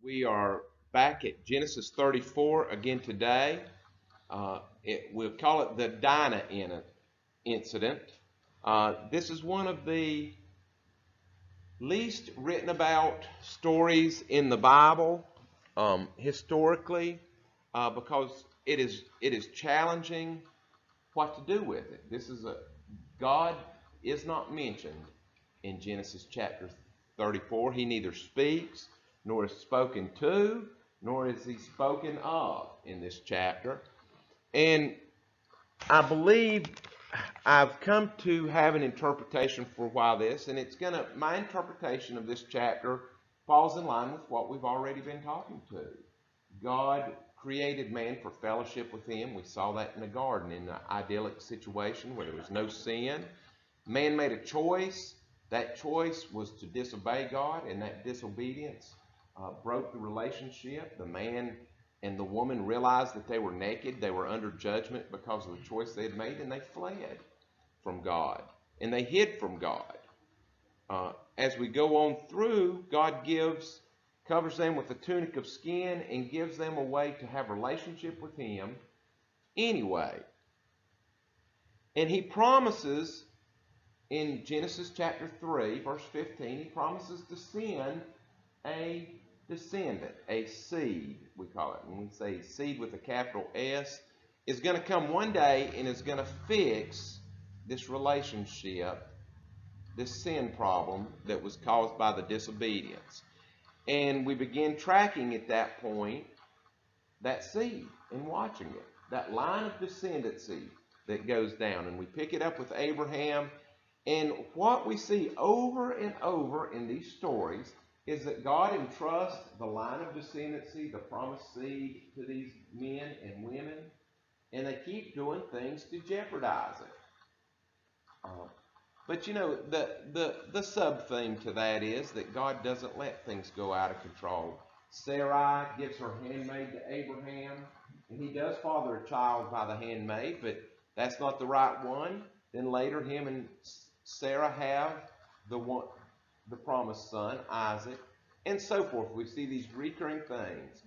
We are back at Genesis 34 again today. We'll call it the Dinah incident. This is one of the least written about stories in the Bible historically because it is challenging what to do with it. God is not mentioned in Genesis chapter 34. He neither speaks, nor is spoken to, nor is he spoken of in this chapter. And I believe I've come to have an interpretation for why this, and my interpretation of this chapter falls in line with what we've already been talking to. God created man for fellowship with him. We saw that in the garden, in an idyllic situation where there was no sin. Man made a choice. That choice was to disobey God, and that disobedience broke the relationship. The man and the woman realized that they were naked. They were under judgment because of the choice they had made, and they fled from God, and they hid from God. As we go on through, God covers them with a tunic of skin and gives them a way to have a relationship with him anyway. And he promises in Genesis chapter 3, verse 15, he promises to send a descendant, a seed, we call it. When we say seed with a capital S, is going to come one day and is going to fix this relationship, this sin problem that was caused by the disobedience. And we begin tracking at that point that seed and watching it, that line of descendancy that goes down. And we pick it up with Abraham. And what we see over and over in these stories is that God entrusts the line of descendancy, the promised seed, to these men and women, and they keep doing things to jeopardize it. But you know, the sub-theme to that is that God doesn't let things go out of control. Sarai gives her handmaid to Abraham, and he does father a child by the handmaid, but that's not the right one. Then later, him and Sarah have the promised son, Isaac, and so forth. We see these recurring things.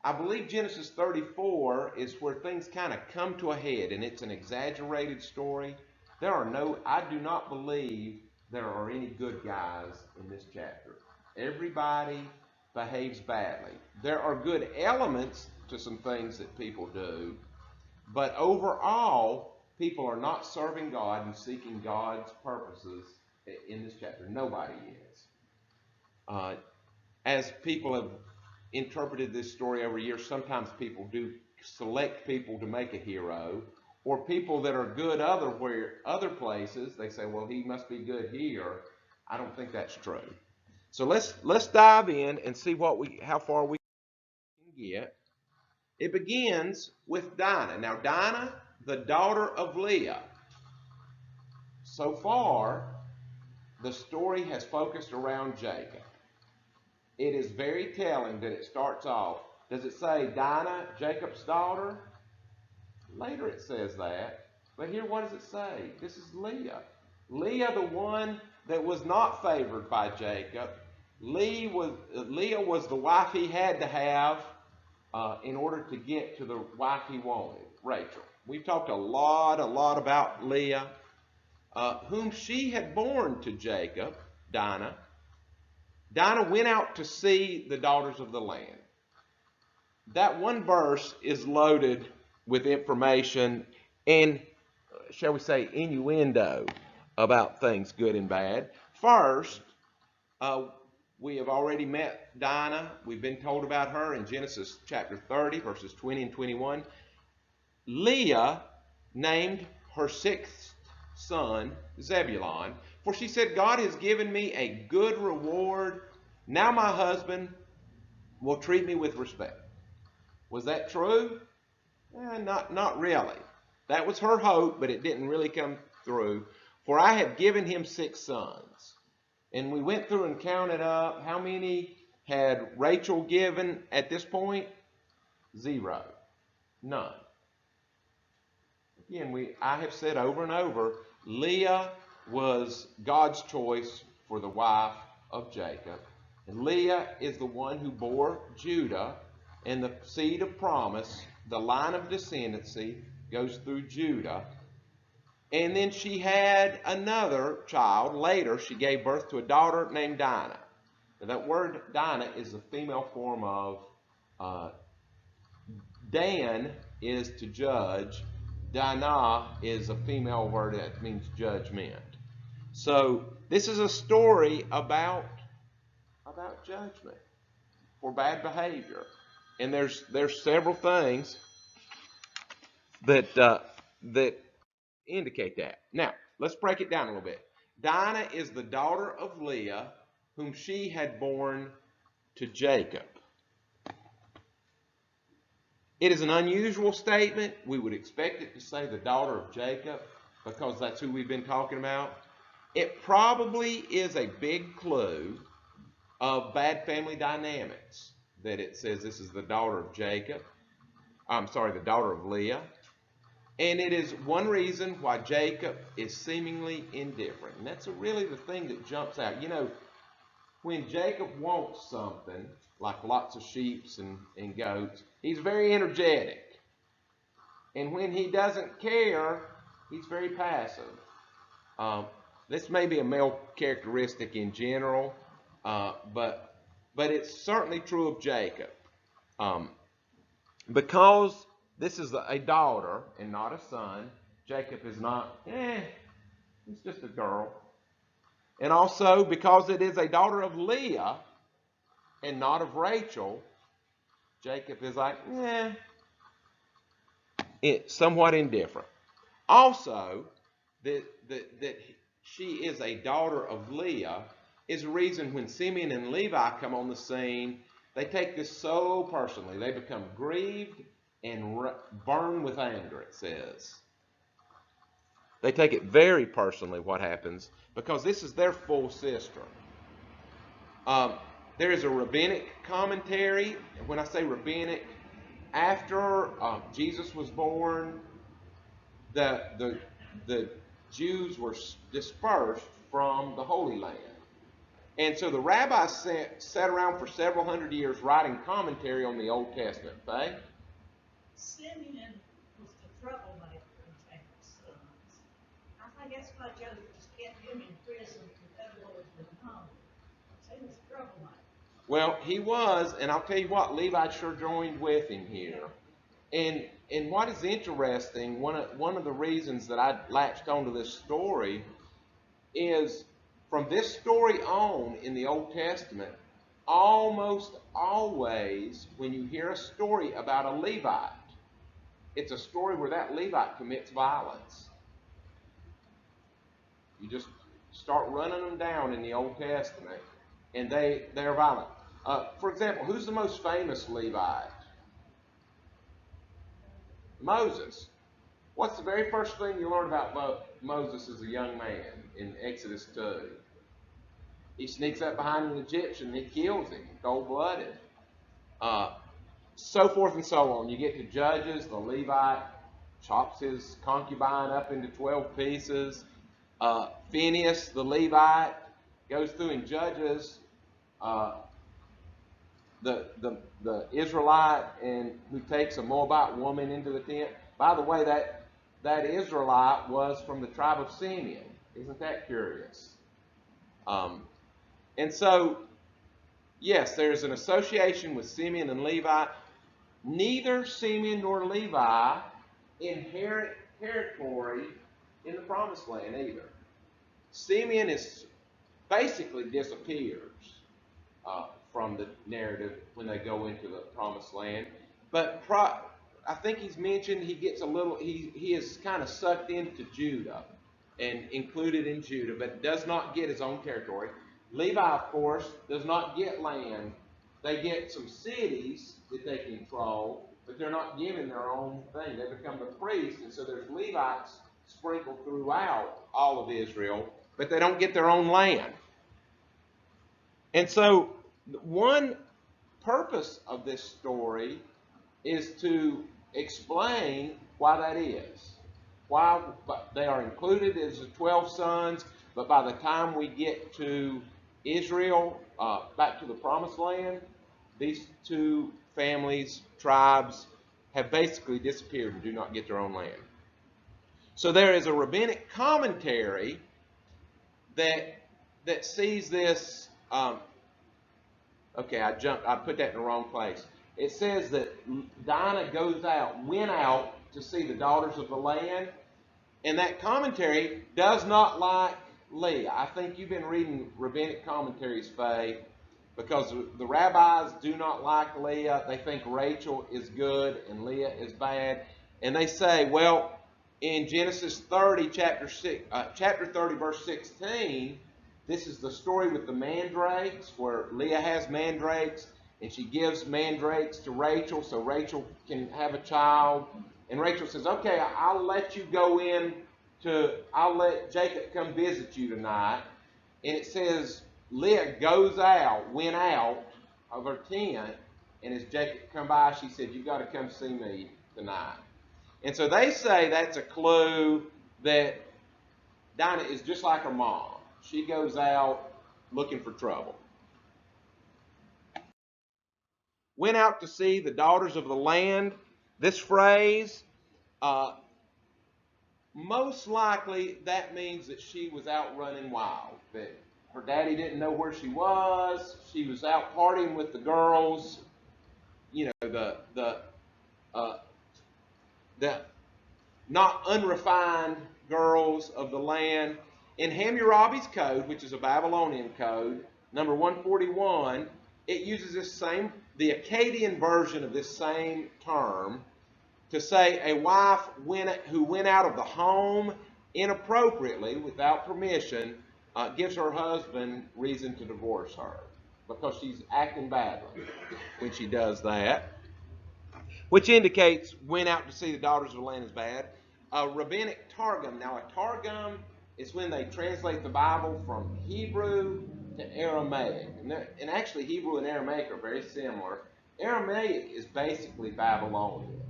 I believe Genesis 34 is where things kind of come to a head, and it's an exaggerated story. I do not believe there are any good guys in this chapter. Everybody behaves badly. There are good elements to some things that people do, but overall, people are not serving God and seeking God's purposes in this chapter. Nobody is. As people have interpreted this story over years, sometimes people do select people to make a hero, or people that are good other places. They say, well, he must be good here. I don't think that's true. So let's dive in and see how far we can get. It begins with Dinah. Now, Dinah, the daughter of Leah. So far, the story has focused around Jacob. It is very telling that it starts off. Does it say Dinah, Jacob's daughter? Later it says that. But here, what does it say? This is Leah. Leah, the one that was not favored by Jacob. Leah was the wife he had to have in order to get to the wife he wanted, Rachel. We've talked a lot about Leah, whom she had borne to Jacob, Dinah. Dinah went out to see the daughters of the land. That one verse is loaded with information and, shall we say, innuendo about things good and bad. First, we have already met Dinah. We've been told about her in Genesis chapter 30, verses 20 and 21. Leah named her sixth son Zebulon, for she said, God has given me a good reward. Now my husband will treat me with respect. Was that true? Not really. That was her hope, but it didn't really come through. For I have given him 6 sons. And we went through and counted up how many had Rachel given at this point? 0. None. Again, I have said over and over, Leah was God's choice for the wife of Jacob. And Leah is the one who bore Judah, and the seed of promise, the line of descendancy, goes through Judah. And then she had another child. Later, she gave birth to a daughter named Dinah. Now, that word Dinah is the female form of Dan is to judge. Dinah is a female word that means judgment. So this is a story about judgment for bad behavior. And there's several things that that indicate that. Now, let's break it down a little bit. Dinah is the daughter of Leah, whom she had borne to Jacob. It is an unusual statement. We would expect it to say the daughter of Jacob, because that's who we've been talking about. It probably is a big clue of bad family dynamics that it says this is the daughter of Jacob. I'm sorry, the daughter of Leah. And it is one reason why Jacob is seemingly indifferent. And that's really the thing that jumps out. You know, when Jacob wants something, like lots of sheep and goats, he's very energetic. And when he doesn't care, he's very passive. This may be a male characteristic in general, but it's certainly true of Jacob. Because this is a daughter and not a son, Jacob is not, it's just a girl. And also because it is a daughter of Leah and not of Rachel, Jacob is like, it's somewhat indifferent. Also, that she is a daughter of Leah is a reason when Simeon and Levi come on the scene, they take this so personally. They become grieved and burn with anger, it says. They take it very personally, what happens, because this is their full sister. There is a Rabbinic Commentary. When I say Rabbinic, after Jesus was born, the Jews were dispersed from the Holy Land. And so the rabbis sat around for several hundred years writing commentary on the Old Testament. Faye? Simeon was the troublemaker in Jacob's sons. I think that's why Joseph just kept him in prison to avoid the home. He was a troublemaker. Well, he was, and I'll tell you what, Levi sure joined with him here. And what is interesting, one of the reasons that I latched onto this story is from this story on in the Old Testament, almost always when you hear a story about a Levite, it's a story where that Levite commits violence. You just start running them down in the Old Testament, and they're violent. For example, who's the most famous Levite? Moses. What's the very first thing you learn about Moses as a young man in Exodus 2? He sneaks up behind an Egyptian and he kills him, cold-blooded. So forth and so on. You get to Judges, the Levite chops his concubine up into 12 pieces. Phineas, the Levite, goes through and judges the Israelite and who takes a Moabite woman into the tent. By the way, that Israelite was from the tribe of Simeon. Isn't that curious? And so, yes, there's an association with Simeon and Levi. Neither Simeon nor Levi inherit territory in the Promised Land either. Simeon basically disappears from the narrative when they go into the Promised Land. But I think he's mentioned he gets a little, he is kind of sucked into Judah and included in Judah, but does not get his own territory. Levi, of course, does not get land. They get some cities that they control, but they're not given their own thing. They become the priests, and so there's Levites sprinkled throughout all of Israel, but they don't get their own land. And so one purpose of this story is to explain why that is. Why they are included as the 12 sons, but by the time we get to Israel back to the promised land, these two families, tribes, have basically disappeared and do not get their own land. So there is a rabbinic commentary that sees this. Okay, I put that in the wrong place. It says that Dinah went out to see the daughters of the land, and that commentary does not like Leah. I think you've been reading rabbinic commentaries, Faye, because the rabbis do not like Leah. They think Rachel is good and Leah is bad, and they say, well, in Genesis 30, chapter 30, verse 16, this is the story with the mandrakes, where Leah has mandrakes, and she gives mandrakes to Rachel so Rachel can have a child. And Rachel says, okay, I'll let Jacob come visit you tonight. And it says Leah went out of her tent, and as Jacob come by, she said, you've got to come see me tonight. And so they say that's a clue that Dinah is just like her mom. She goes out looking for trouble. Went out to see the daughters of the land. This phrase, most likely that means that she was out running wild, that her daddy didn't know where she was. She was out partying with the girls, the not unrefined girls of the land. In Hammurabi's code, which is a Babylonian code, number 141, it uses the Akkadian version of this same term to say a wife who went out of the home inappropriately, without permission, gives her husband reason to divorce her because she's acting badly when she does that, which indicates went out to see the daughters of the land is bad. Rabbinic Targum. Now, a Targum is when they translate the Bible from Hebrew to Aramaic. And actually, Hebrew and Aramaic are very similar. Aramaic is basically Babylonian.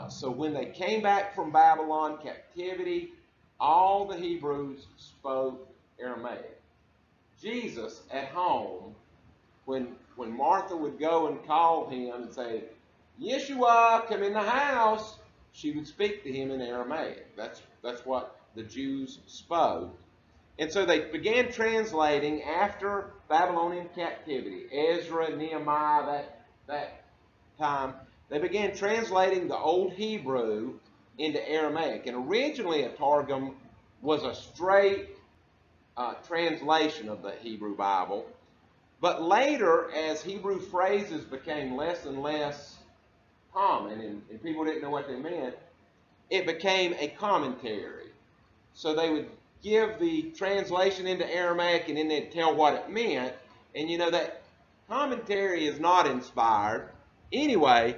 So when they came back from Babylon captivity, all the Hebrews spoke Aramaic. Jesus at home, when Martha would go and call him and say, Yeshua, come in the house, she would speak to him in Aramaic. That's what the Jews spoke. And so they began translating after Babylonian captivity. Ezra, Nehemiah, that time, they began translating the Old Hebrew into Aramaic. And originally a Targum was a straight translation of the Hebrew Bible. But later, as Hebrew phrases became less and less common, and people didn't know what they meant, it became a commentary. So they would give the translation into Aramaic, and then they'd tell what it meant. And that commentary is not inspired. Anyway,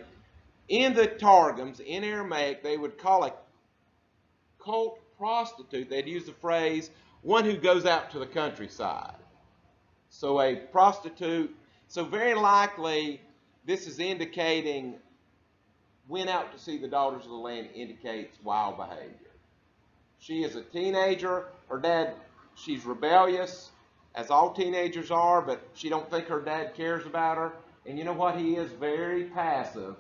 in the Targums, in Aramaic, they would call a cult prostitute, they'd use the phrase, one who goes out to the countryside. So a prostitute, so very likely this is indicating went out to see the daughters of the land, indicates wild behavior. She is a teenager. Her dad, she's rebellious, as all teenagers are, but she don't think her dad cares about her. And you know what? He is very passive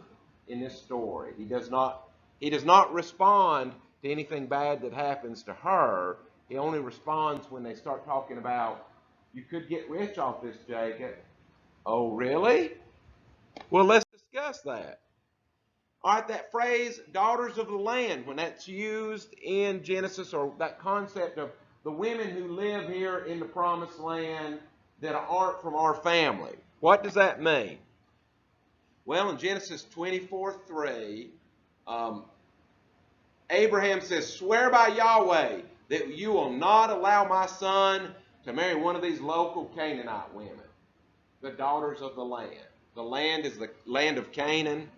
in this story. He does not respond to anything bad that happens to her. He only responds when they start talking about, you could get rich off this, Jacob. Oh, really? Well, let's discuss that. All right, that phrase, daughters of the land, when that's used in Genesis, or that concept of the women who live here in the promised land that aren't from our family, what does that mean? Well, in Genesis 24:3, Abraham says, swear by Yahweh that you will not allow my son to marry one of these local Canaanite women, the daughters of the land. The land is the land of Canaan.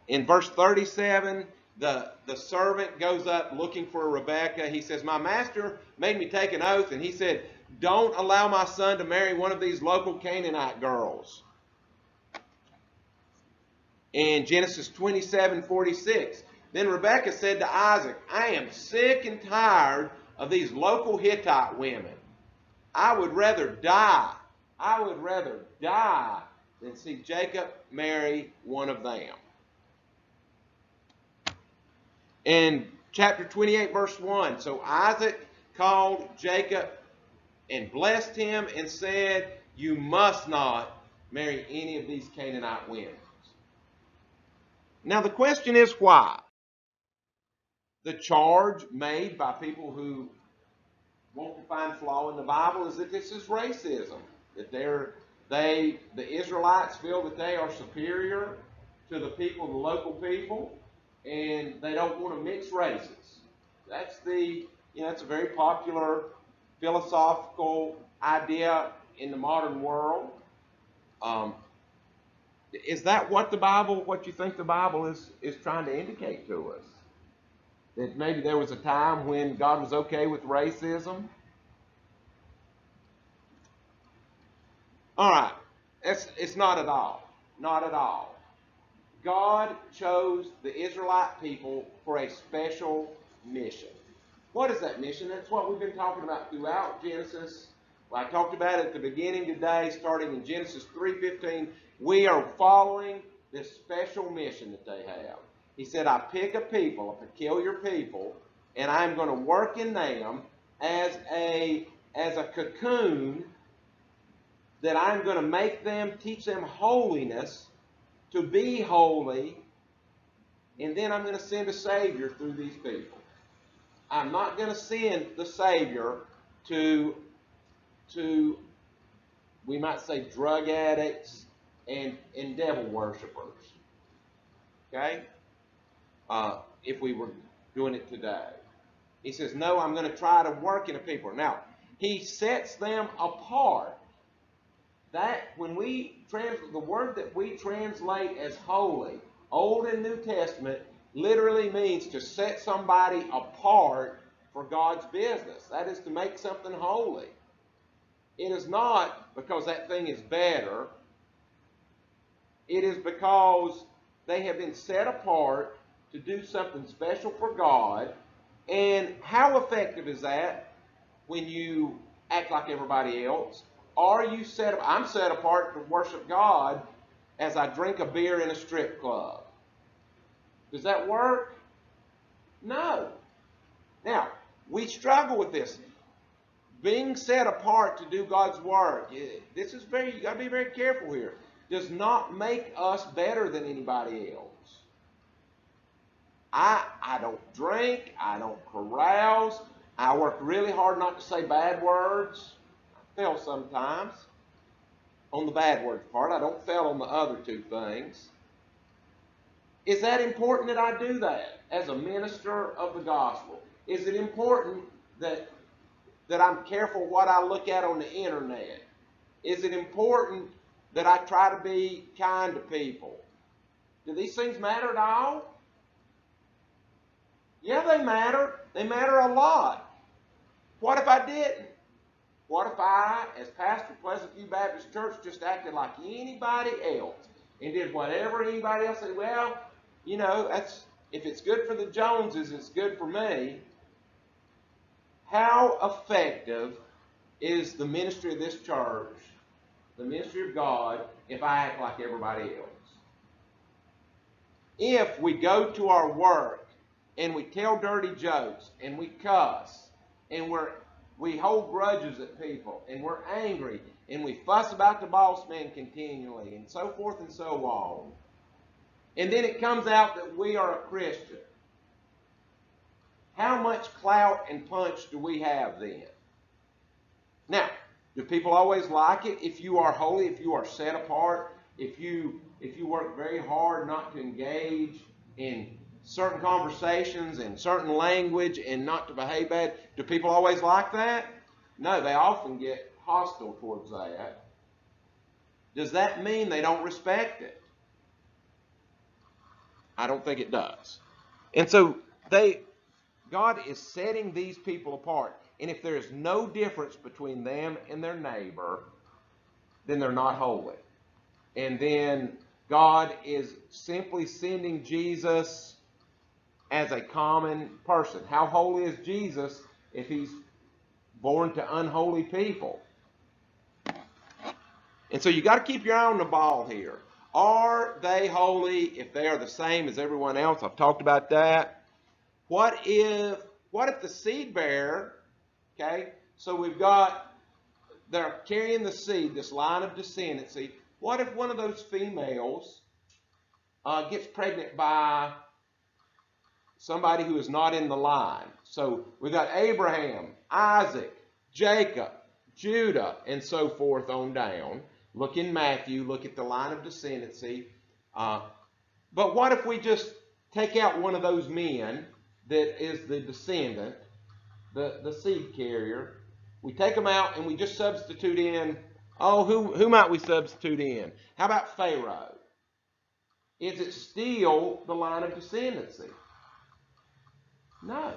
In verse 37, the servant goes up looking for Rebekah. He says, my master made me take an oath, and he said, don't allow my son to marry one of these local Canaanite girls. In Genesis 27:46, then Rebekah said to Isaac, I am sick and tired of these local Hittite women. I would rather die. I would rather die than see Jacob marry one of them. In chapter 28, verse 1, so Isaac called Jacob and blessed him and said, you must not marry any of these Canaanite women. Now the question is why? The charge made by people who want to find flaw in the Bible is that this is racism, that the Israelites feel that they are superior to the people, the local people, and they don't want to mix races. That's it's a very popular philosophical idea in the modern world. Is that what you think the Bible is trying to indicate to us? That maybe there was a time when God was okay with racism? All right. It's not at all. Not at all. God chose the Israelite people for a special mission. What is that mission? That's what we've been talking about throughout Genesis. Well, I talked about it at the beginning today, starting in Genesis 3:15. We are following this special mission that they have. He said, I pick a people, a peculiar people, and I'm going to work in them as a cocoon, that I'm going to make them, teach them holiness, to be holy, and then I'm going to send a Savior through these people. I'm not going to send the Savior to we might say, drug addicts and devil worshipers. Okay? If we were doing it today. He says, no, I'm going to try to work in a people. Now, he sets them apart. That, when the word that we translate as holy, Old and New Testament, literally means to set somebody apart for God's business. That is to make something holy. It is not because that thing is better. It is because they have been set apart to do something special for God. And how effective is that when you act like everybody else? I'm set apart to worship God as I drink a beer in a strip club. Does that work? No. Now, we struggle with this. Being set apart to do God's work, you got to be very careful here, does not make us better than anybody else. I don't drink, I don't carouse, I work really hard not to say bad words. I fail sometimes on the bad words part. I don't fail on the other two things. Is that important that I do that as a minister of the gospel? Is it important that I'm careful what I look at on the internet? Is it important that I try to be kind to people? Do these things matter at all? Yeah, they matter. They matter a lot. What if I didn't? What if I, as pastor of Pleasant View Baptist Church, just acted like anybody else and did whatever anybody else said? Well, if it's good for the Joneses, it's good for me. How effective is the ministry of this church, the ministry of God, if I act like everybody else? If we go to our work and we tell dirty jokes and we cuss and we hold grudges at people and we're angry and we fuss about the boss man continually and so forth and so on, and then it comes out that we are a Christian, how much clout and punch do we have then? Now, do people always like it if you are holy, if you are set apart, if you work very hard not to engage in certain conversations and certain language and not to behave bad? Do people always like that? No, they often get hostile towards that. Does that mean they don't respect it? I don't think it does. And so God is setting these people apart. And if there is no difference between them and their neighbor, then they're not holy. And then God is simply sending Jesus as a common person. How holy is Jesus if he's born to unholy people. And so you got to keep your eye on the ball here. Are they holy if they are the same as everyone else? I've talked about that. What if the seed bearer, okay, so they're carrying the seed, this line of descendancy. What if one of those females gets pregnant by somebody who is not in the line? So we've got Abraham, Isaac, Jacob, Judah, and so forth on down. Look in Matthew, look at the line of descendancy. But what if we just take out one of those men that is the descendant, the seed carrier? We take them out and we just substitute in, who might we substitute in? How about Pharaoh? Is it still the line of descendancy? No.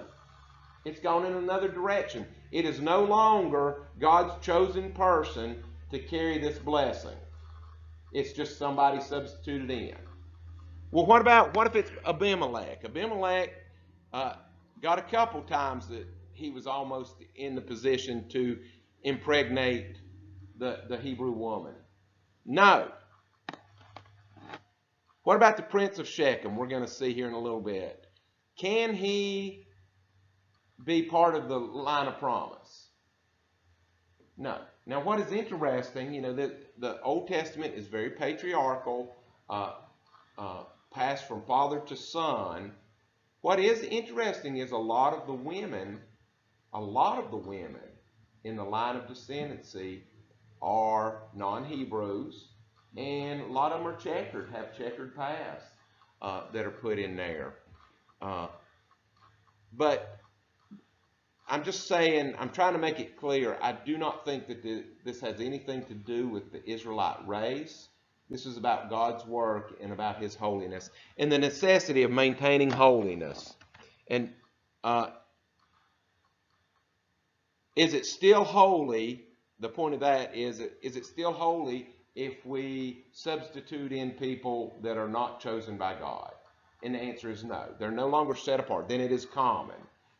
It's gone in another direction. It is no longer God's chosen person to carry this blessing. It's just somebody substituted in. Well, what if it's Abimelech? Abimelech got a couple times that he was almost in the position to impregnate the Hebrew woman. No. What about the prince of Shechem? We're going to see here in a little bit. Can he be part of the line of promise? No. Now, what is interesting, the Old Testament is very patriarchal, passed from father to son. What is interesting is a lot of the women in the line of descendancy are non-Hebrews, and a lot of them are checkered, have checkered past that are put in there. But I'm just saying, I'm trying to make it clear, I do not think that this has anything to do with the Israelite race. This is about God's work and about His holiness and the necessity of maintaining holiness. And is it still holy? The point of that is it still holy if we substitute in people that are not chosen by God? And the answer is no. They're no longer set apart. Then it is common.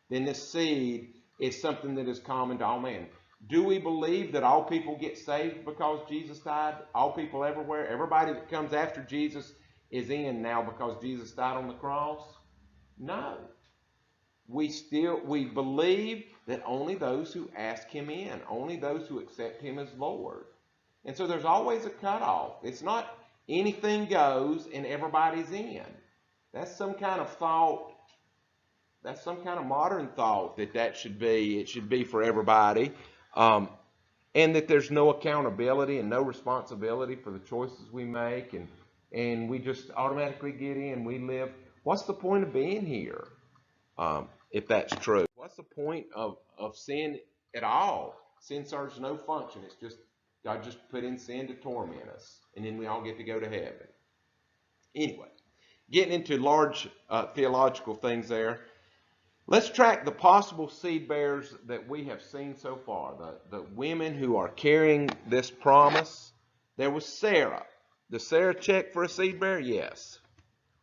Then this seed is something that is common to all men. Do we believe that all people get saved because Jesus died? All people everywhere? Everybody that comes after Jesus is in now because Jesus died on the cross? No. We believe that only those who ask Him in, only those who accept Him as Lord. And so there's always a cutoff. It's not anything goes and everybody's in. That's some kind of thought. That's some kind of modern thought that should be. It should be for everybody. And that there's no accountability and no responsibility for the choices we make. And we just automatically get in. We live. What's the point of being here? If that's true. What's the point of sin at all? Sin serves no function. It's just God just put in sin to torment us. And then we all get to go to heaven. Anyway, getting into large theological things there. Let's track the possible seed bearers that we have seen so far. The women who are carrying this promise. There was Sarah. Does Sarah check for a seed bearer? Yes.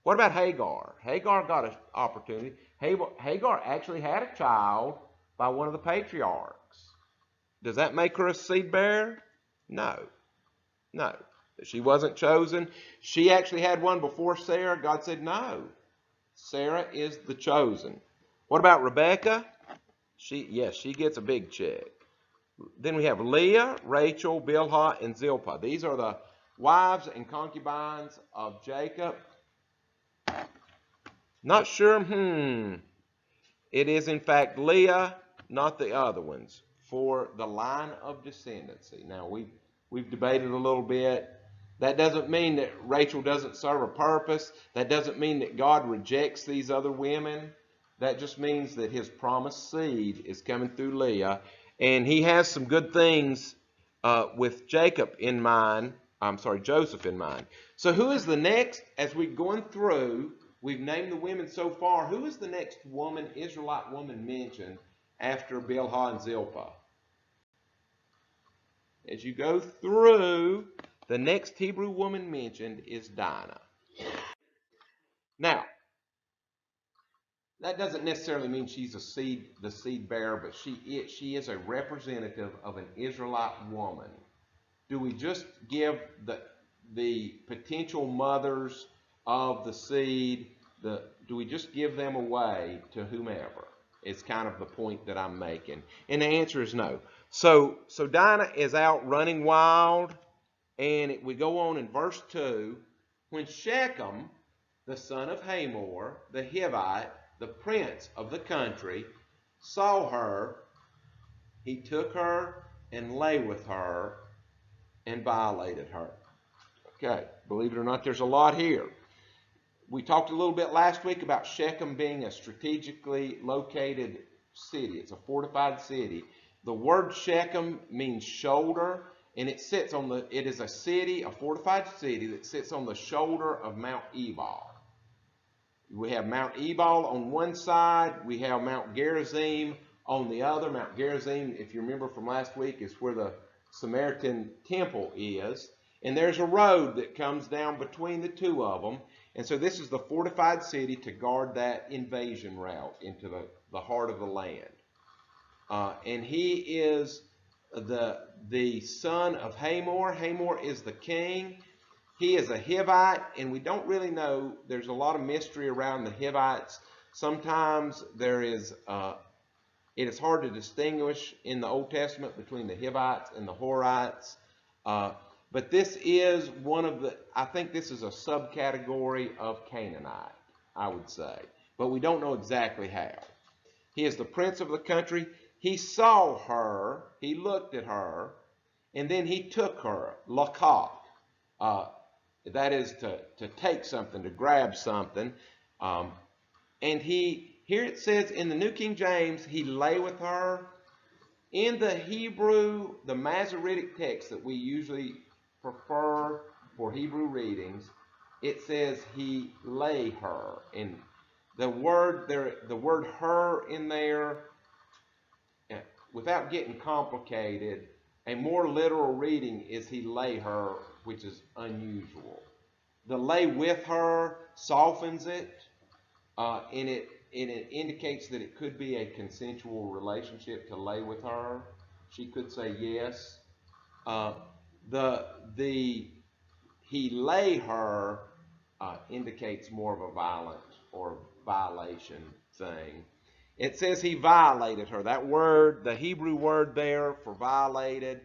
What about Hagar? Hagar got an opportunity. Hagar actually had a child by one of the patriarchs. Does that make her a seed bearer? No. No. She wasn't chosen. She actually had one before Sarah. God said no. Sarah is the chosen. What about Rebecca? She gets a big check. Then we have Leah, Rachel, Bilhah, and Zilpah. These are the wives and concubines of Jacob. Not sure. It is in fact Leah, not the other ones, for the line of descendancy. Now we've debated a little bit. That doesn't mean that Rachel doesn't serve a purpose. That doesn't mean that God rejects these other women. That just means that His promised seed is coming through Leah, and He has some good things with Joseph in mind. So who is the next? As we're going through, we've named the women so far. Who is the next Israelite woman mentioned after Bilhah and Zilpah? As you go through, the next Hebrew woman mentioned is Dinah. Now, that doesn't necessarily mean she's the seed bearer, but she is a representative of an Israelite woman. Do we just give the potential mothers of the seed, do we just give them away to whomever? It's kind of the point that I'm making. And the answer is no. So Dinah is out running wild, and we go on in verse 2. When Shechem, the son of Hamor, the Hivite, the prince of the country, saw her, he took her and lay with her and violated her. Okay, believe it or not, there's a lot here. We talked a little bit last week about Shechem being a strategically located city. It's a fortified city. The word Shechem means shoulder, and it is a city, a fortified city that sits on the shoulder of Mount Ebal. We have Mount Ebal on one side. We have Mount Gerizim on the other. Mount Gerizim, if you remember from last week, is where the Samaritan temple is. And there's a road that comes down between the two of them. And so this is the fortified city to guard that invasion route into the heart of the land. And he is the son of Hamor. Hamor is the king. He is a Hivite, and we don't really know. There's a lot of mystery around the Hivites. Sometimes it is hard to distinguish in the Old Testament between the Hivites and the Horites. But this is I think this is a subcategory of Canaanite, I would say. But we don't know exactly how. He is the prince of the country. He saw her, he looked at her, and then he took her, lakah. That is to take something, to grab something. And here it says in the New King James, he lay with her. In the Hebrew, the Masoretic text that we usually prefer for Hebrew readings, it says he lay her. And the word her in there, without getting complicated, a more literal reading is he lay her, which is unusual. The lay with her softens it, and it indicates that it could be a consensual relationship to lay with her. She could say yes. He lay her indicates more of a violent or violation thing. It says he violated her. That word, the Hebrew word there for violated,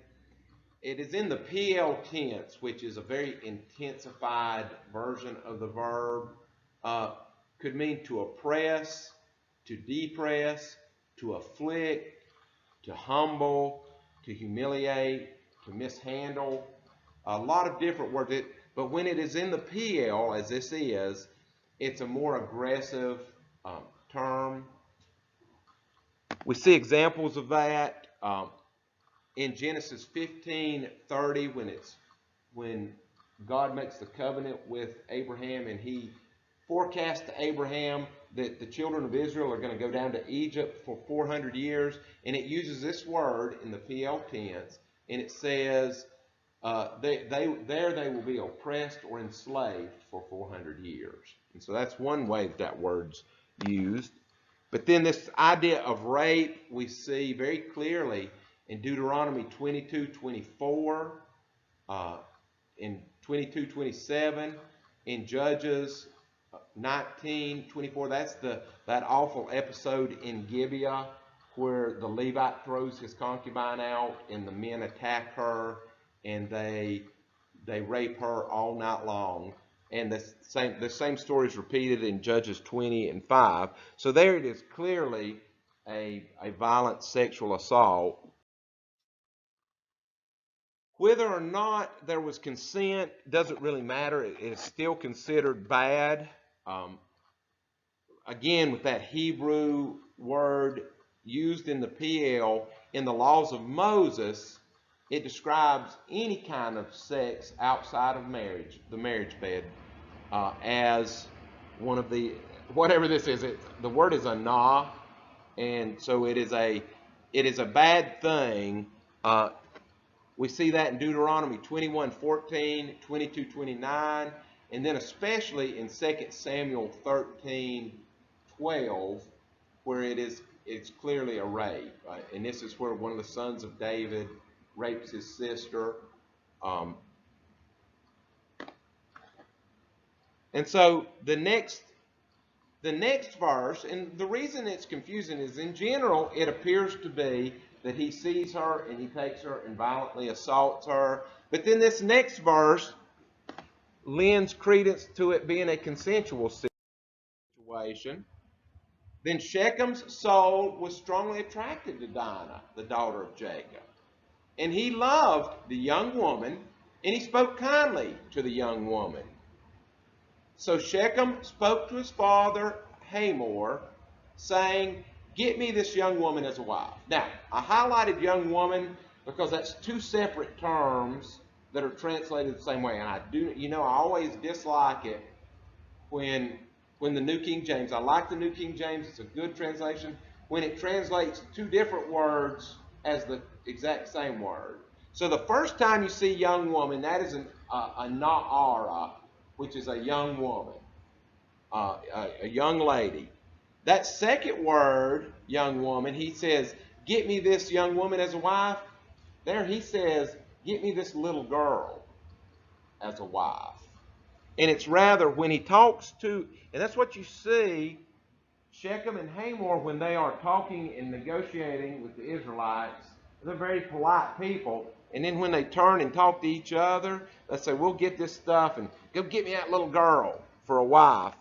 it is in the PL tense, which is a very intensified version of the verb. Could mean to oppress, to depress, to afflict, to humble, to humiliate, to mishandle. A lot of different words. But when it is in the PL, as this is, it's a more aggressive term. We see examples of that in Genesis 15:30 when God makes the covenant with Abraham, and he forecasts to Abraham that the children of Israel are going to go down to Egypt for 400 years, and it uses this word in the PL tense, and it says they will be oppressed or enslaved for 400 years. And so that's one way that word's used. But then this idea of rape we see very clearly in Deuteronomy 22:24, in 22:27, in Judges 19:24. That's that awful episode in Gibeah where the Levite throws his concubine out and the men attack her and they rape her all night long. And the same story is repeated in Judges 20:5. So there it is clearly a violent sexual assault. Whether or not there was consent doesn't really matter. It is still considered bad. Again, with that Hebrew word used in the PL, in the laws of Moses, it describes any kind of sex outside of marriage, the marriage bed, as one of the, whatever this is, the word is anah, and so it is a bad thing. We see that in Deuteronomy 21:14, 22:29, and then especially in 2 Samuel 13:12. 12, where it's clearly a rape. And this is where one of the sons of David rapes his sister. And so the next verse, and the reason it's confusing is in general it appears to be that he sees her and he takes her and violently assaults her. But then this next verse lends credence to it being a consensual situation. Then Shechem's soul was strongly attracted to Dinah, the daughter of Jacob. And he loved the young woman, and he spoke kindly to the young woman. So Shechem spoke to his father Hamor, saying, "Get me this young woman as a wife." Now, I highlighted young woman because that's two separate terms that are translated the same way. And I always dislike it when the New King James, I like the New King James, it's a good translation, when it translates two different words as the exact same word. So the first time you see young woman, that is a na'ara, which is a young woman, a young lady. That second word, young woman, he says, "Get me this young woman as a wife." There he says, "Get me this little girl as a wife." And it's rather when he talks to, and that's what you see, Shechem and Hamor, when they are talking and negotiating with the Israelites, they're very polite people. And then when they turn and talk to each other, they say, "We'll get this stuff and go get me that little girl for a wife."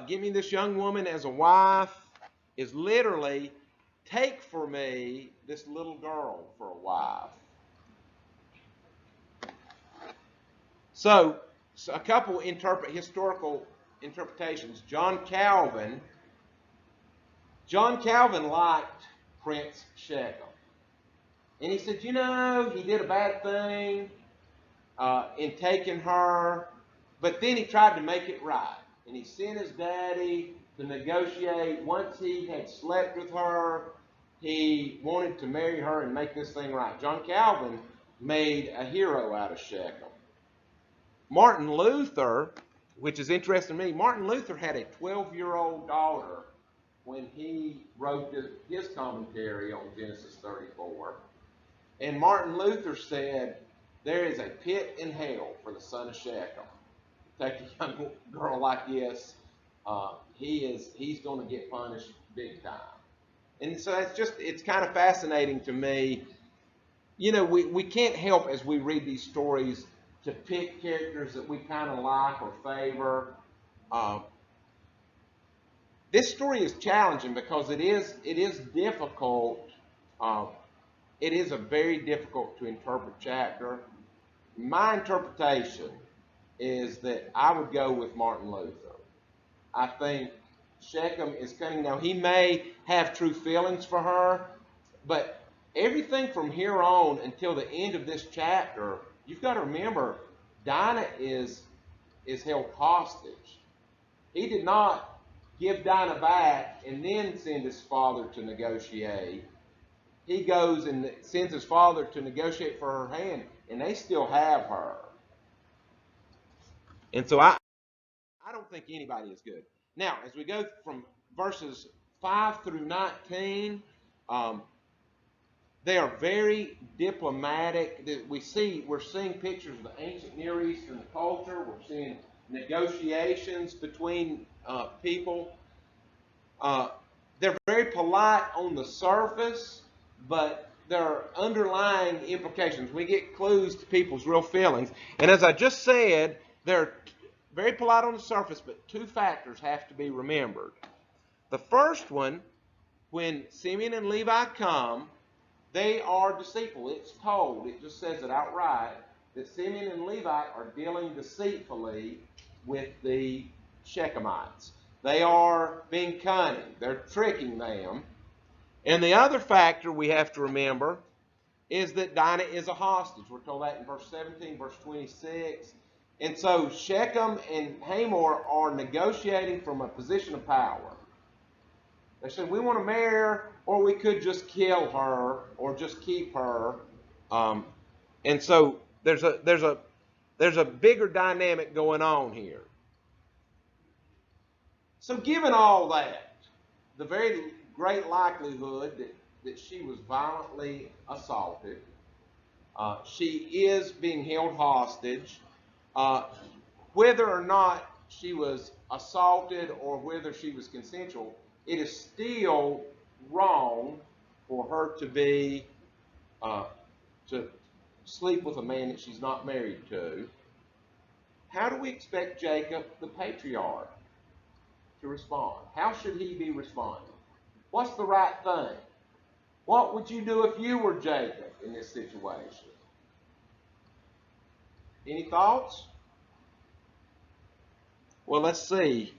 Give me this young woman as a wife is literally, take for me this little girl for a wife. So a couple historical interpretations. John Calvin liked Prince Shechem. And he said, he did a bad thing in taking her, but then he tried to make it right. And he sent his daddy to negotiate. Once he had slept with her, he wanted to marry her and make this thing right. John Calvin made a hero out of Shechem. Martin Luther, which is interesting to me, Martin Luther had a 12-year-old daughter when he wrote his commentary on Genesis 34. And Martin Luther said, there is a pit in hell for the son of Shechem. Take a young girl like this, he's going to get punished big time. And so it's kind of fascinating to me. We can't help as we read these stories to pick characters that we kind of like or favor. This story is challenging because it is difficult. It is a very difficult to interpret chapter. My interpretation is that I would go with Martin Luther. I think Shechem is cunning. Now, he may have true feelings for her, but everything from here on until the end of this chapter, you've got to remember, Dinah is held hostage. He did not give Dinah back and then send his father to negotiate. He goes and sends his father to negotiate for her hand, and they still have her. And so I don't think anybody is good. Now, as we go from verses 5 through 19, they are very diplomatic. We're seeing pictures of the ancient Near Eastern culture. We're seeing negotiations between people. They're very polite on the surface, but there are underlying implications. We get clues to people's real feelings. And as I just said, they're very polite on the surface, but two factors have to be remembered. The first one, when Simeon and Levi come, they are deceitful. It's told, it just says it outright, that Simeon and Levi are dealing deceitfully with the Shechemites. They are being cunning. They're tricking them. And the other factor we have to remember is that Dinah is a hostage. We're told that in verse 17, verse 26. And so Shechem and Hamor are negotiating from a position of power. They said, we want to marry her, or we could just kill her, or just keep her. And so there's a bigger dynamic going on here. So given all that, the very great likelihood that she was violently assaulted, she is being held hostage, whether or not she was assaulted or whether she was consensual, it is still wrong for her to be to sleep with a man that she's not married to. How do we expect Jacob, the patriarch, to respond? How should he be responding? What's the right thing? What would you do if you were Jacob in this situation? Any thoughts? Well, let's see.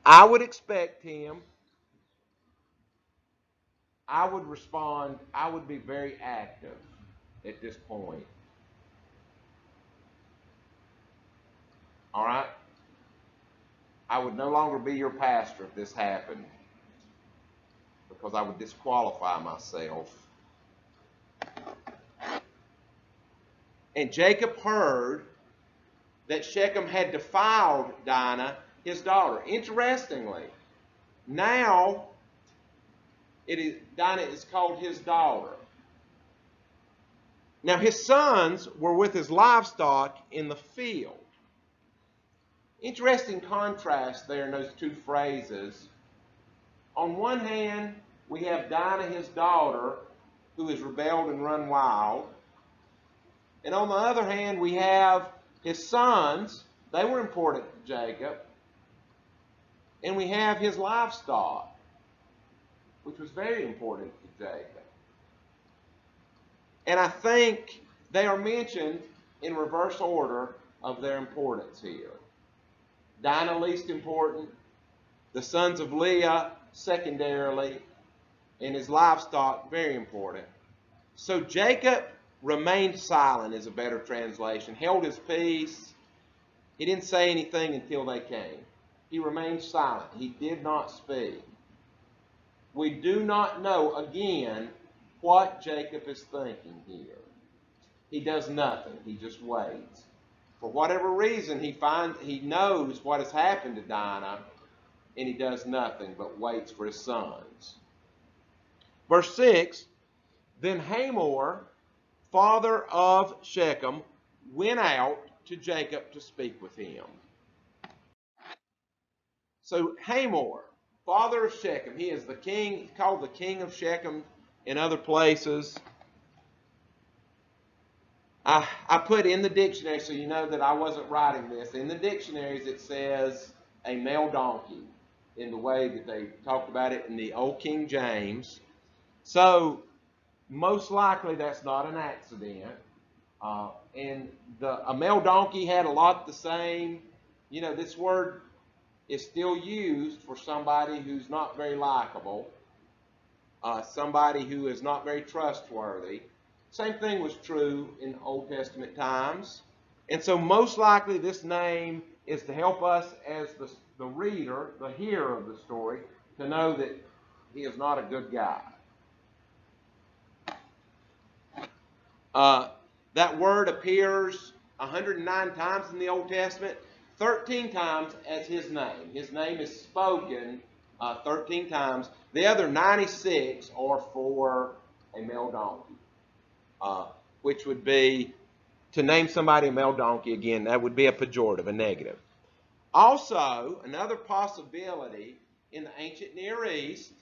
I would expect him, I would respond, I would be very active at this point. All right? I would no longer be your pastor if this happened, because I would disqualify myself. And Jacob heard that Shechem had defiled Dinah, his daughter. Interestingly, now Dinah is called his daughter. Now his sons were with his livestock in the field. Interesting contrast there in those two phrases. On one hand, we have Dinah, his daughter, who has rebelled and run wild. And on the other hand, we have his sons. They were important to Jacob. And we have his livestock, which was very important to Jacob. And I think they are mentioned in reverse order of their importance here. Dinah least important, the sons of Leah secondarily, and his livestock very important. So Jacob remained silent is a better translation, held his peace. He didn't say anything until they came. He remained silent. He did not speak. We do not know, again, what Jacob is thinking here. He does nothing. He just waits. For whatever reason, he knows what has happened to Dinah, and he does nothing but waits for his sons. Verse 6, then Hamor, father of Shechem, went out to Jacob to speak with him. So Hamor, father of Shechem, he is the king, he's called the king of Shechem in other places. I put in the dictionary, so you know that I wasn't writing this. In the dictionaries it says a male donkey in the way that they talked about it in the Old King James. So most likely that's not an accident. And a male donkey had a lot the same, this word is still used for somebody who's not very likable, somebody who is not very trustworthy. Same thing was true in Old Testament times. And so most likely this name is to help us as the reader, the hearer of the story, to know that he is not a good guy. That word appears 109 times in the Old Testament, 13 times as his name. His name is spoken 13 times. The other 96 are for a male donkey, which would be, to name somebody a male donkey, again, that would be a pejorative, a negative. Also, another possibility in the ancient Near East,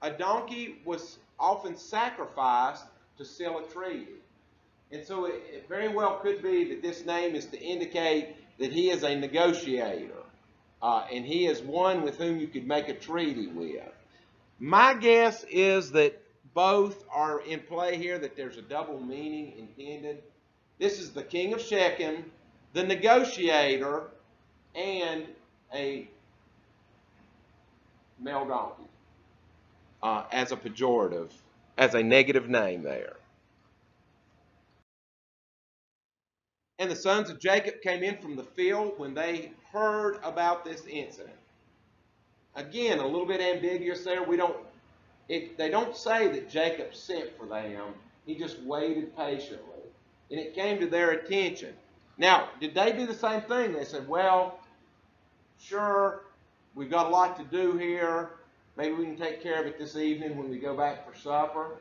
a donkey was often sacrificed to seal a treaty. And so it very well could be that this name is to indicate that he is a negotiator. And he is one with whom you could make a treaty with. My guess is that both are in play here, that there's a double meaning intended. This is the king of Shechem, the negotiator, and a male donkey as a pejorative, as a negative name there. And the sons of Jacob came in from the field when they heard about this incident. Again, a little bit ambiguous there. They don't say that Jacob sent for them. He just waited patiently. And it came to their attention. Now, did they do the same thing? They said, well, sure, we've got a lot to do here. Maybe we can take care of it this evening when we go back for supper.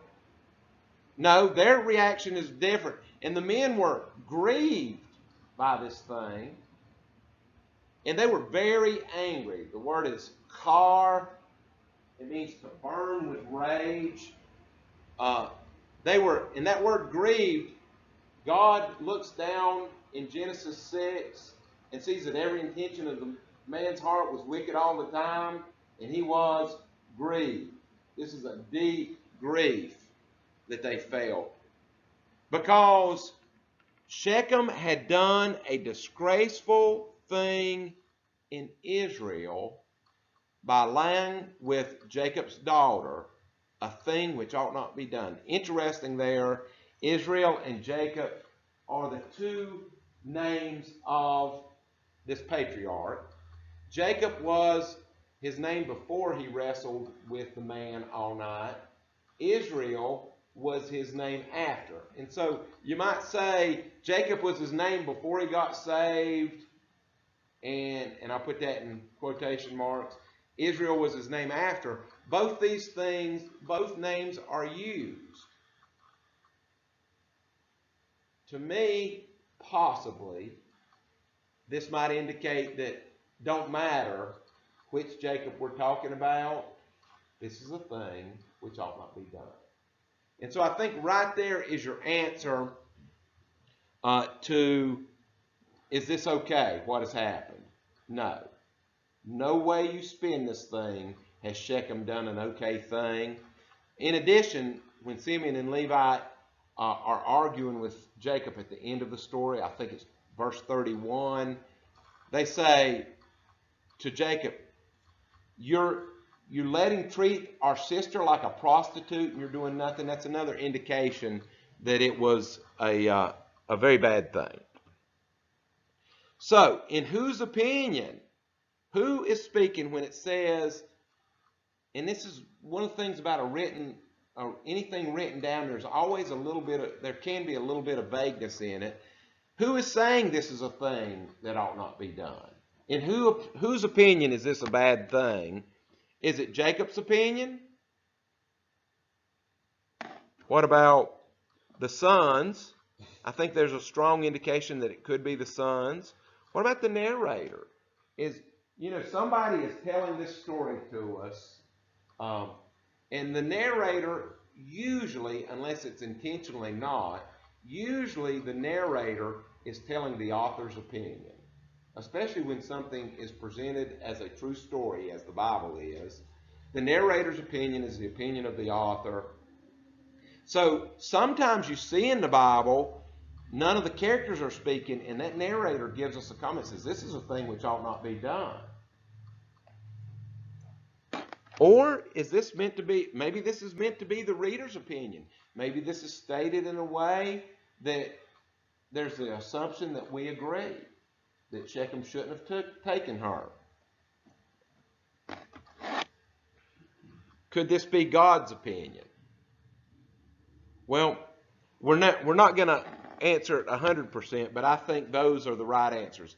No, their reaction is different. And the men were grieved by this thing. And they were very angry. The word is kar. It means to burn with rage. They were, and that word grieved, God looks down in Genesis 6 and sees that every intention of the man's heart was wicked all the time, and he was grieved. This is a deep grief that they felt, because Shechem had done a disgraceful thing in Israel by lying with Jacob's daughter, a thing which ought not be done. Interesting there, Israel and Jacob are the two names of this patriarch. Jacob was his name before he wrestled with the man all night. Israel was his name after. And so you might say Jacob was his name before he got saved, and I'll put that in quotation marks. Israel was his name after. Both these things, both names are used. To me, possibly, this might indicate that don't matter which Jacob we're talking about, this is a thing which ought not be done. And so I think right there is your answer to, is this okay, what has happened? No. No way you spin this thing has Shechem done an okay thing. In addition, when Simeon and Levi are arguing with Jacob at the end of the story, I think it's verse 31, they say to Jacob, you're letting treat our sister like a prostitute and you're doing nothing. That's another indication that it was a very bad thing. So, in whose opinion? Who is speaking when it says, and this is one of the things about anything written down, there's always there can be a little bit of vagueness in it. Who is saying this is a thing that ought not be done? In whose opinion is this a bad thing? Is it Jacob's opinion? What about the sons? I think there's a strong indication that it could be the sons. What about the narrator? Somebody is telling this story to us, and the narrator usually, unless it's intentionally not, usually the narrator is telling the author's opinion, especially when something is presented as a true story, as the Bible is. The narrator's opinion is the opinion of the author. So sometimes you see in the Bible, none of the characters are speaking, and that narrator gives us a comment, says, this is a thing which ought not be done. Or is this meant to be, maybe this is meant to be the reader's opinion. Maybe this is stated in a way that there's the assumption that we agree that Shechem shouldn't have taken her. Could this be God's opinion? Well, we're not going to answer it 100%, but I think those are the right answers.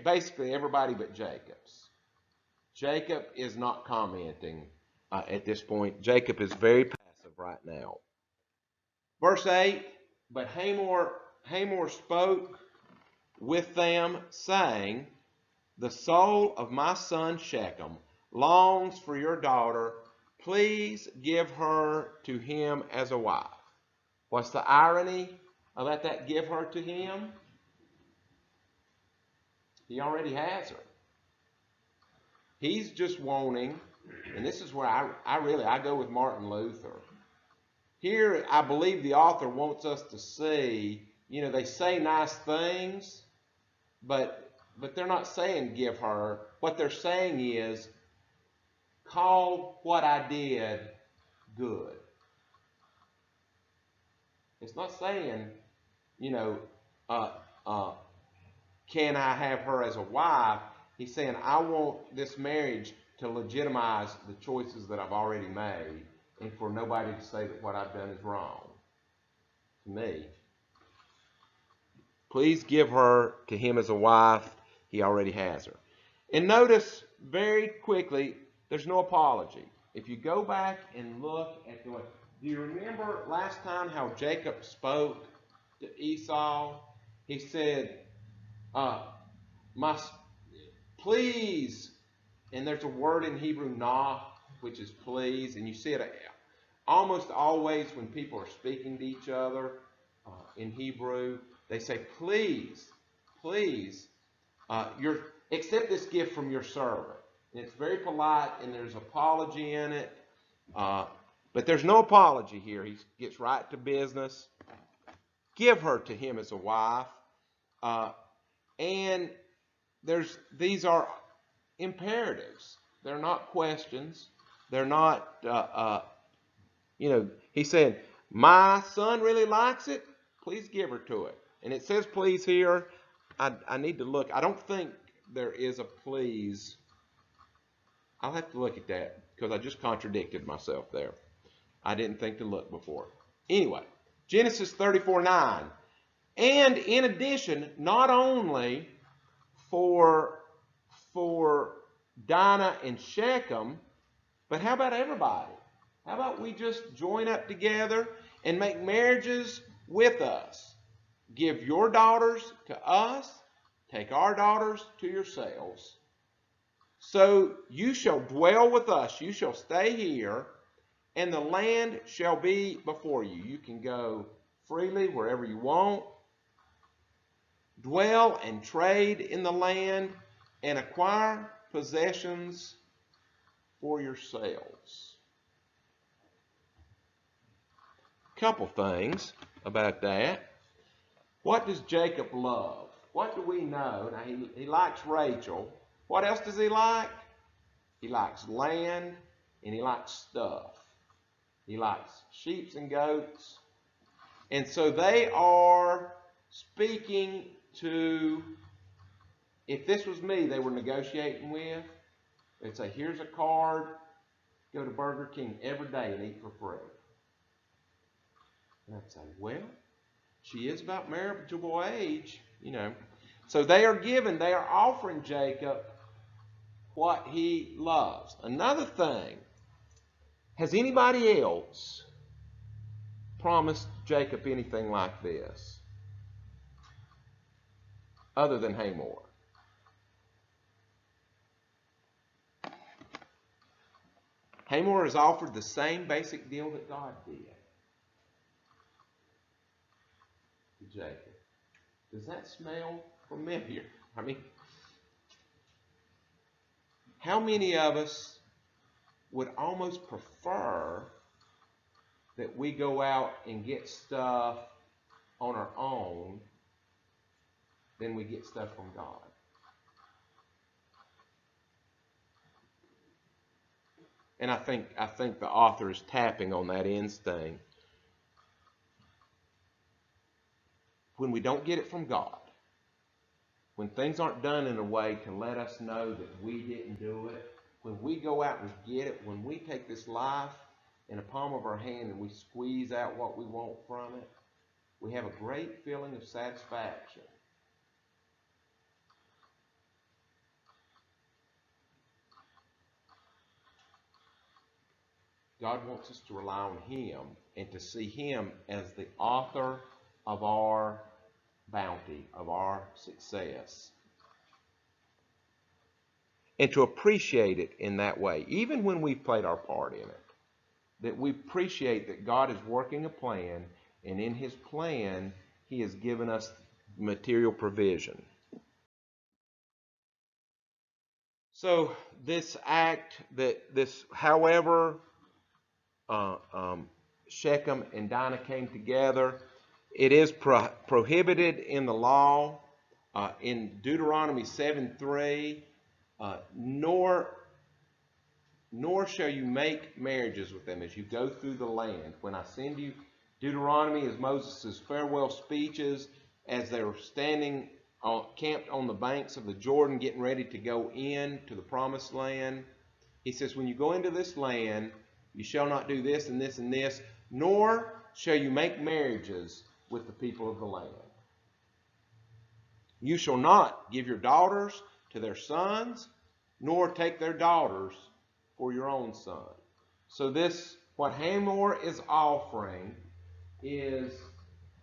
Basically, everybody but Jacob's. Jacob is not commenting at this point. Jacob is very passive right now. Verse 8, but Hamor spoke with them, saying, the soul of my son Shechem longs for your daughter. Please give her to him as a wife. What's the irony about that, give her to him? He already has her. He's just wanting, and this is where I go with Martin Luther. Here, I believe the author wants us to see, they say nice things, but they're not saying give her. What they're saying is, call what I did good. It's not saying, can I have her as a wife? He's saying, I want this marriage to legitimize the choices that I've already made, and for nobody to say that what I've done is wrong. To me. Please give her to him as a wife. He already has her. And notice very quickly, there's no apology. If you go back and look at the way, do you remember last time how Jacob spoke to Esau? He said, my, please, and there's a word in Hebrew, nah, which is please, and you see it almost always when people are speaking to each other in Hebrew, they say, please, please, accept this gift from your servant. And it's very polite, and there's apology in it. But there's no apology here. He gets right to business. Give her to him as a wife. And these are imperatives. They're not questions. They're not, he said, my son really likes it. Please give her to it. And it says please here. I need to look. I don't think there is a please. I'll have to look at that because I just contradicted myself there. I didn't think to look before. Anyway, Genesis 34:9. And in addition, not only for Dinah and Shechem, but how about everybody? How about we just join up together and make marriages with us? Give your daughters to us, take our daughters to yourselves. So you shall dwell with us, you shall stay here, and the land shall be before you. You can go freely wherever you want. Dwell and trade in the land and acquire possessions for yourselves. Couple things about that. What does Jacob love? What do we know? Now he likes Rachel. What else does he like? He likes land and he likes stuff. He likes sheep and goats. And so they are speaking to, if this was me they were negotiating with, they'd say, here's a card, go to Burger King every day and eat for free. And I'd say, well, she is about marriageable age, So they are offering Jacob what he loves. Another thing, has anybody else promised Jacob anything like this other than Hamor? Hamor has offered the same basic deal that God did to Jacob. Does that smell familiar? I mean, how many of us would almost prefer that we go out and get stuff on our own than we get stuff from God? And I think the author is tapping on that instinct. When we don't get it from God, when things aren't done in a way to let us know that we didn't do it, when we go out and get it, when we take this life in the palm of our hand and we squeeze out what we want from it, we have a great feeling of satisfaction. God wants us to rely on Him and to see Him as the author of our bounty, of our success. And to appreciate it in that way, even when we've played our part in it. That we appreciate that God is working a plan, and in His plan, He has given us material provision. So this act, however Shechem and Dinah came together, it is prohibited in the law. In Deuteronomy 7:3, nor shall you make marriages with them as you go through the land. When I send you, Deuteronomy is Moses' farewell speeches as they were standing camped on the banks of the Jordan, getting ready to go in to the promised land. He says, when you go into this land, you shall not do this and this and this, nor shall you make marriages with the people of the land. You shall not give your daughters to their sons, nor take their daughters for your own son. So this, what Hamor is offering, is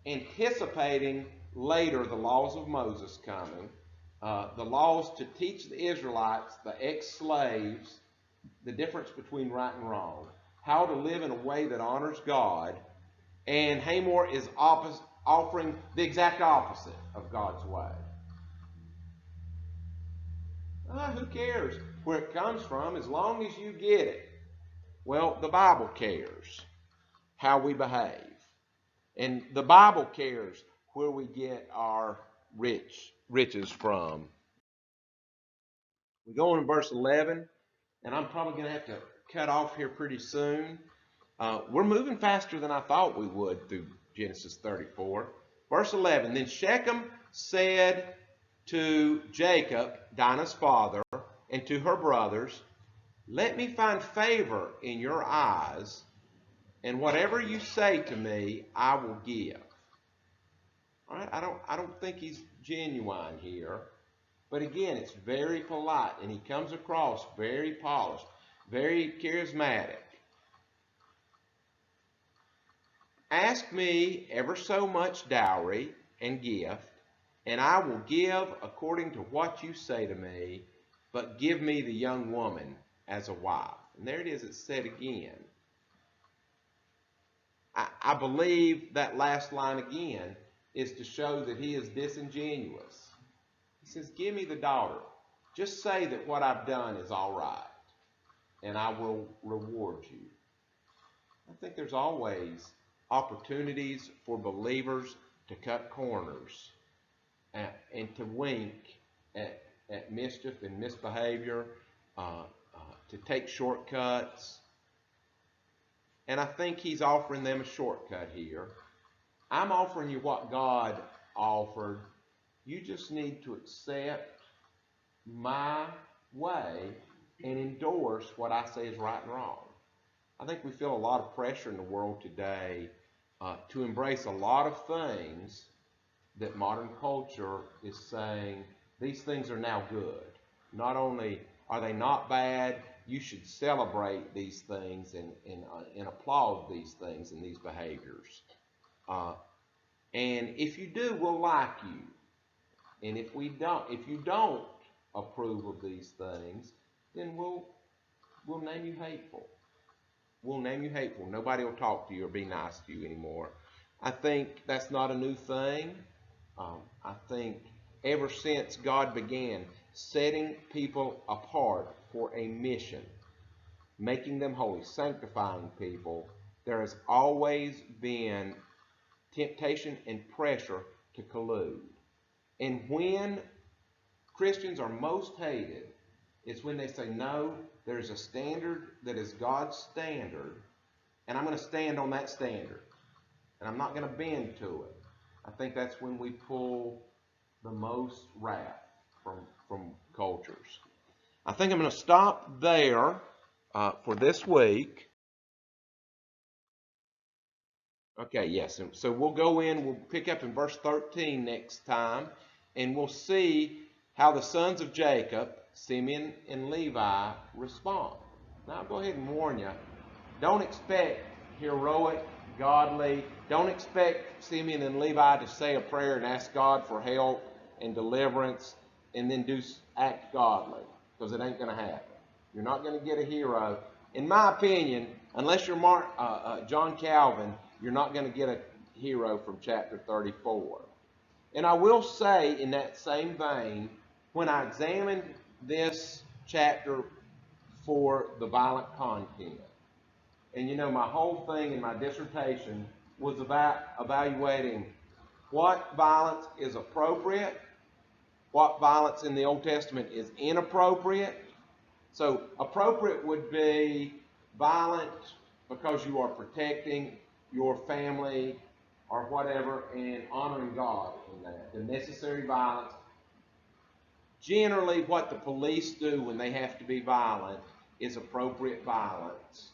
anticipating later the laws of Moses coming, the laws to teach the Israelites, the ex-slaves, the difference between right and wrong, how to live in a way that honors God. And Hamor is offering the exact opposite of God's way. Who cares where it comes from as long as you get it? Well, the Bible cares how we behave. And the Bible cares where we get our riches from. We go on to verse 11, and I'm probably going to have to cut off here pretty soon. We're moving faster than I thought we would through Genesis 34. Verse 11, then Shechem said to Jacob, Dinah's father, and to her brothers, let me find favor in your eyes, and whatever you say to me, I will give. All right, I don't think he's genuine here. But again, it's very polite, and he comes across very polished, very charismatic. Ask me ever so much dowry and gift, and I will give according to what you say to me, but give me the young woman as a wife. And there it is, it's said again. I believe that last line again is to show that he is disingenuous. He says, give me the daughter. Just say that what I've done is all right, and I will reward you. I think there's always opportunities for believers to cut corners and to wink at mischief and misbehavior, to take shortcuts. And I think he's offering them a shortcut here. I'm offering you what God offered. You just need to accept my way and endorse what I say is right and wrong. I think we feel a lot of pressure in the world today to embrace a lot of things that modern culture is saying these things are now good. Not only are they not bad, you should celebrate these things and applaud these things and these behaviors. And if you do, we'll like you. And if you don't approve of these things, then we'll name you hateful. We'll name you hateful. Nobody will talk to you or be nice to you anymore. I think that's not a new thing. I think ever since God began setting people apart for a mission, making them holy, sanctifying people, there has always been temptation and pressure to collude. And when Christians are most hated, it's when they say, no, there's a standard that is God's standard, and I'm going to stand on that standard, and I'm not going to bend to it. I think that's when we pull the most wrath from cultures. I think I'm going to stop there for this week. Okay, yes, so we'll we'll pick up in verse 13 next time, and we'll see how the sons of Jacob, Simeon and Levi, respond. Now I'll go ahead and warn you, don't expect heroic, godly, don't expect Simeon and Levi to say a prayer and ask God for help and deliverance and then act godly, because it ain't going to happen. You're not going to get a hero. In my opinion, unless you're John Calvin, you're not going to get a hero from chapter 34. And I will say, in that same vein, when I examined this chapter for the violent content, and you know, my whole thing in my dissertation was about evaluating what violence is appropriate, what violence in the Old Testament is inappropriate. So appropriate would be violent because you are protecting your family or whatever and honoring God in that. The necessary violence. Generally, what the police do when they have to be violent is appropriate violence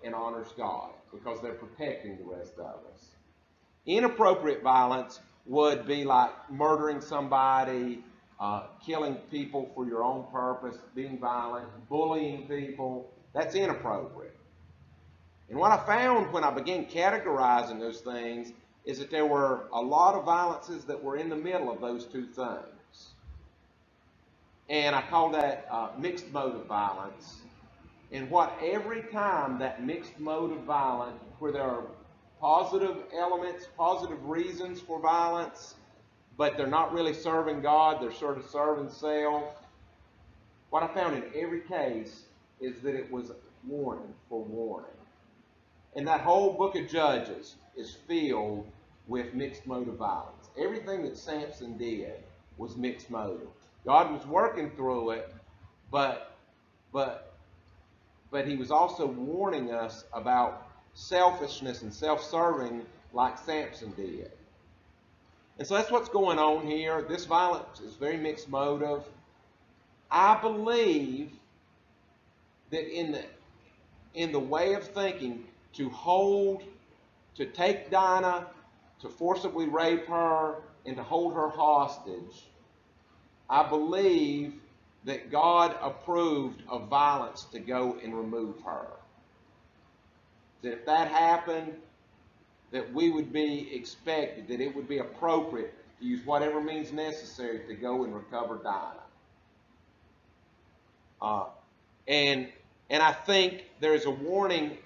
and honors God because they're protecting the rest of us. Inappropriate violence would be like murdering somebody, killing people for your own purpose, being violent, bullying people. That's inappropriate. And what I found when I began categorizing those things is that there were a lot of violences that were in the middle of those two things. And I call that mixed motive violence. And what every time that mixed motive violence, where there are positive elements, positive reasons for violence, but they're not really serving God, they're sort of serving self. What I found in every case is that it was warning for warning. And that whole book of Judges is filled with mixed motive violence. Everything that Samson did was mixed motive. God was working through it, but he was also warning us about selfishness and self-serving like Samson did. And so that's what's going on here. This violence is very mixed motive. I believe that in the way of thinking, to take Dinah, to forcibly rape her, and to hold her hostage, I believe that God approved of violence to go and remove her. That if that happened, that we would be expected, that it would be appropriate to use whatever means necessary to go and recover Dinah. And I think there's a warning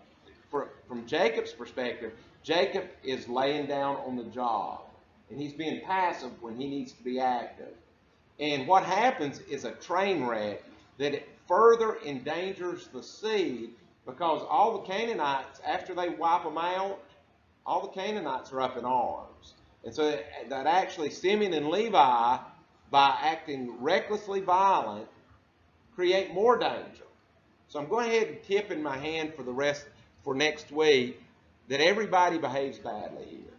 from Jacob's perspective. Jacob is laying down on the job, and he's being passive when he needs to be active. And what happens is a train wreck that it further endangers the seed, because all the Canaanites, after they wipe them out, all the Canaanites are up in arms. And so that actually Simeon and Levi, by acting recklessly violent, create more danger. So I'm going ahead and tip in my hand for next week that everybody behaves badly here.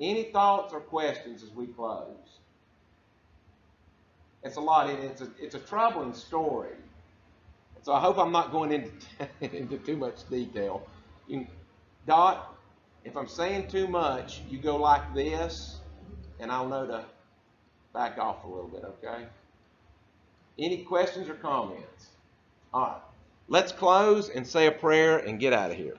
Any thoughts or questions as we close? It's a lot, and it's a troubling story. So I hope I'm not going into too much detail. Dot, if I'm saying too much, you go like this, and I'll know to back off a little bit, okay? Any questions or comments? All right. Let's close and say a prayer and get out of here.